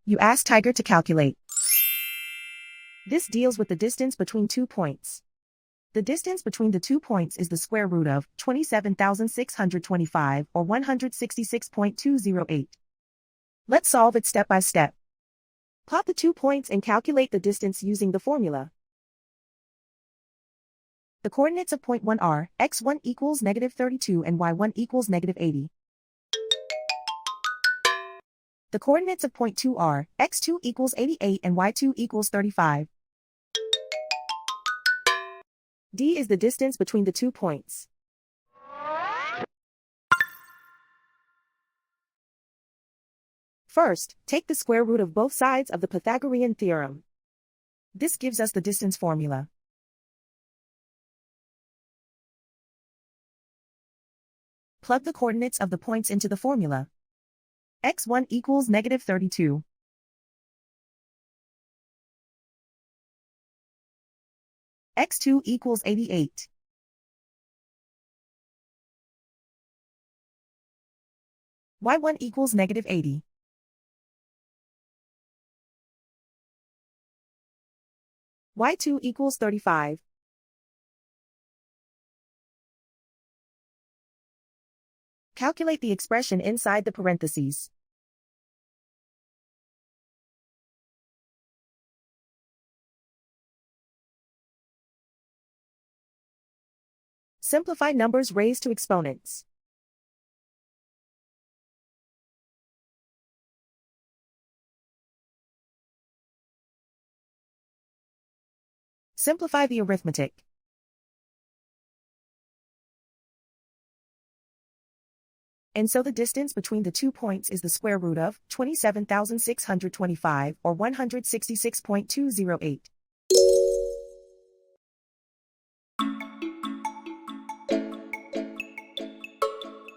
You ask Tiger to calculate. This deals with the distance between 2 points. The distance between the 2 points is the square root of 27,625 or 166.208. Let's solve it step by step. Plot the 2 points and calculate the distance using the formula. The coordinates of point 1 are x1 equals -32 and y1 equals -80. The coordinates of point 2 are x2 equals 88 and y2 equals 35. D is the distance between the 2 points. First, take the square root of both sides of the Pythagorean theorem. This gives us the distance formula. Plug the coordinates of the points into the formula. x1 equals -32. x2 equals 88. y1 equals -80. y2 equals 35. Calculate the expression inside the parentheses. Simplify numbers raised to exponents. Simplify the arithmetic. And so the distance between the 2 points is the square root of 27,625 or 166.208.